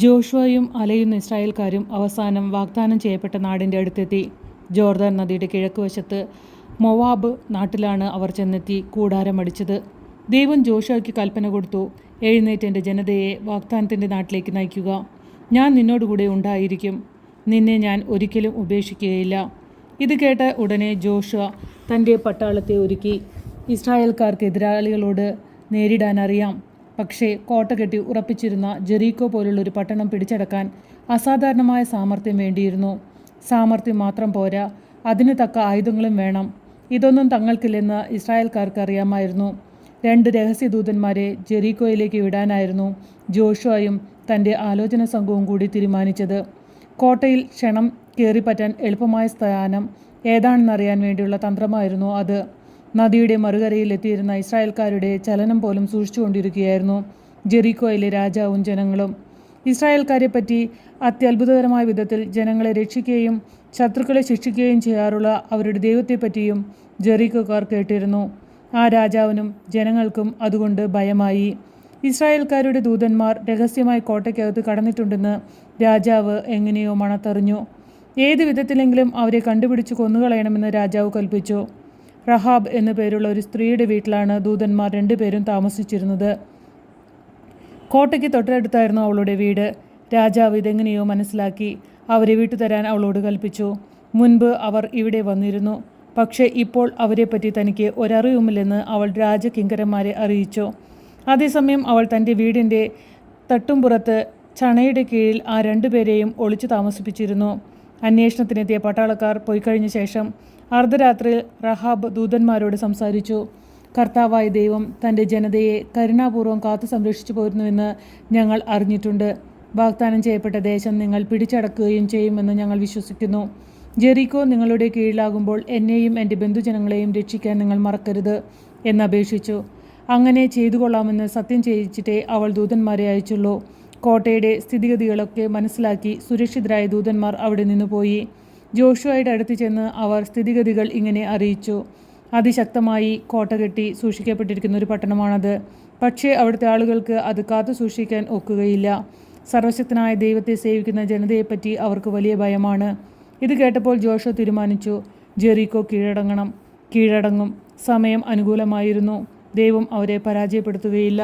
ജോഷുവയും അലയുന്ന ഇസ്രായേൽക്കാരും അവസാനം വാഗ്ദാനം ചെയ്യപ്പെട്ട നാടിൻ്റെ അടുത്തെത്തി. ജോർദാൻ നദിയുടെ കിഴക്കുവശത്ത് മൊവാബ് നാട്ടിലാണ് അവർ ചെന്നെത്തി കൂടാരമടിച്ചത്. ദൈവം ജോഷുവയ്ക്ക് കൽപ്പന കൊടുത്തു, എഴുന്നേറ്റ് എൻ്റെ ജനതയെ വാഗ്ദാനത്തിൻ്റെ നാട്ടിലേക്ക് നയിക്കുക. ഞാൻ നിന്നോടുകൂടെ ഉണ്ടായിരിക്കും, നിന്നെ ഞാൻ ഒരിക്കലും ഉപേക്ഷിക്കുകയില്ല. ഇത് കേട്ട ഉടനെ ജോഷുവ തൻ്റെ പട്ടാളത്തെ ഒരുക്കി. ഇസ്രായേൽക്കാർക്ക് എതിരാളികളോട് നേരിടാനറിയാം. പക്ഷേ കോട്ട കെട്ടി ഉറപ്പിച്ചിരുന്ന ജെറീക്കോ പോലുള്ളൊരു പട്ടണം പിടിച്ചടക്കാൻ അസാധാരണമായ സാമർഥ്യം വേണ്ടിയിരുന്നു. സാമർഥ്യം മാത്രം പോരാ, അതിന് തക്ക ആയുധങ്ങളും വേണം. ഇതൊന്നും തങ്ങൾക്കില്ലെന്ന് ഇസ്രായേൽക്കാർക്ക് അറിയാമായിരുന്നു. 2 രഹസ്യദൂതന്മാരെ ജെറീക്കോയിലേക്ക് വിടാനായിരുന്നു ജോഷുവയും തൻ്റെ ആലോചന സംഘവും കൂടി തീരുമാനിച്ചത്. കോട്ടയിൽ ക്ഷണം കയറിപ്പറ്റാൻ എളുപ്പമായ സ്ഥാനം ഏതാണെന്നറിയാൻ വേണ്ടിയുള്ള തന്ത്രമായിരുന്നു അത്. നദിയുടെ മറുകരയിൽ എത്തിയിരുന്ന ഇസ്രായേൽക്കാരുടെ ചലനം പോലും സൂക്ഷിച്ചുകൊണ്ടിരിക്കുകയായിരുന്നു ജെറീക്കോയിലെ രാജാവും ജനങ്ങളും. ഇസ്രായേൽക്കാരെപ്പറ്റി അത്യത്ഭുതകരമായ വിധത്തിൽ ജനങ്ങളെ രക്ഷിക്കുകയും ശത്രുക്കളെ ശിക്ഷിക്കുകയും ചെയ്യാറുള്ള അവരുടെ ദൈവത്തെപ്പറ്റിയും ജെറീക്കോക്കാർ കേട്ടിരുന്നു. ആ രാജാവിനും ജനങ്ങൾക്കും അതുകൊണ്ട് ഭയമായി. ഇസ്രായേൽക്കാരുടെ ദൂതന്മാർ രഹസ്യമായി കോട്ടയ്ക്കകത്ത് കടന്നിട്ടുണ്ടെന്ന് രാജാവ് എങ്ങനെയോ മണത്തറിഞ്ഞു. ഏത് വിധത്തിലെങ്കിലും അവരെ കണ്ടുപിടിച്ച് കൊന്നുകളയണമെന്ന് രാജാവ് കൽപ്പിച്ചു. റഹാബ് എന്നു പേരുള്ള ഒരു സ്ത്രീയുടെ വീട്ടിലാണ് ദൂതന്മാർ 2 പേരും താമസിച്ചിരുന്നത്. കോട്ടയ്ക്ക് തൊട്ടടുത്തായിരുന്നു അവളുടെ വീട്. രാജാവ് ഇതെങ്ങനെയോ മനസ്സിലാക്കി അവരെ വിട്ടുതരാൻ അവളോട് കൽപ്പിച്ചു. മുൻപ് അവർ ഇവിടെ വന്നിരുന്നു, പക്ഷേ ഇപ്പോൾ അവരെപ്പറ്റി തനിക്ക് ഒരറിവുമില്ലെന്ന് അവൾ രാജകിങ്കരന്മാരെ അറിയിച്ചു. അതേസമയം അവൾ തൻ്റെ വീടിൻ്റെ തട്ടുംപുറത്ത് ചണയുടെ കീഴിൽ ആ 2 പേരെയും ഒളിച്ചു താമസിപ്പിച്ചിരുന്നു. അന്വേഷണത്തിനെത്തിയ പട്ടാളക്കാർ പോയിക്കഴിഞ്ഞ ശേഷം അർദ്ധരാത്രിയിൽ റഹാബ് ദൂതന്മാരോട് സംസാരിച്ചു. കർത്താവായ ദൈവം തൻ്റെ ജനതയെ കരുണാപൂർവ്വം കാത്തു സംരക്ഷിച്ചു പോരുന്നുവെന്ന് ഞങ്ങൾ അറിഞ്ഞിട്ടുണ്ട്. വാഗ്ദാനം ചെയ്യപ്പെട്ട ദേശം നിങ്ങൾ പിടിച്ചടക്കുകയും ചെയ്യുമെന്ന് ഞങ്ങൾ വിശ്വസിക്കുന്നു. ജെറീക്കോ നിങ്ങളുടെ കീഴിലാകുമ്പോൾ എന്നെയും എൻ്റെ ബന്ധുജനങ്ങളെയും രക്ഷിക്കാൻ നിങ്ങൾ മറക്കരുത് എന്നപേക്ഷിച്ചു. അങ്ങനെ ചെയ്തു കൊള്ളാമെന്ന് സത്യം ചെയ്യിച്ചിട്ടേ അവൾ ദൂതന്മാരെ അയച്ചുള്ളൂ. കോട്ടയുടെ സ്ഥിതിഗതികളൊക്കെ മനസ്സിലാക്കി സുരക്ഷിതരായ ദൂതന്മാർ അവിടെ നിന്ന് പോയി. ജോഷുവയുടെ അടുത്ത് ചെന്ന് അവർ സ്ഥിതിഗതികൾ ഇങ്ങനെ അറിയിച്ചു. അതിശക്തമായി കോട്ട കെട്ടി സൂക്ഷിക്കപ്പെട്ടിരിക്കുന്ന ഒരു പട്ടണമാണത്. പക്ഷേ അവിടുത്തെ ആളുകൾക്ക് അത് കാത്തു സൂക്ഷിക്കാൻ ഒക്കുകയില്ല. സർവശക്തനായ ദൈവത്തെ സേവിക്കുന്ന ജനതയെപ്പറ്റി അവർക്ക് വലിയ ഭയമാണ്. ഇത് കേട്ടപ്പോൾ ജോഷുവ തീരുമാനിച്ചു, ജെറീക്കോ കീഴടങ്ങും. സമയം അനുകൂലമായിരുന്നു. ദൈവം അവരെ പരാജയപ്പെടുത്തുകയില്ല.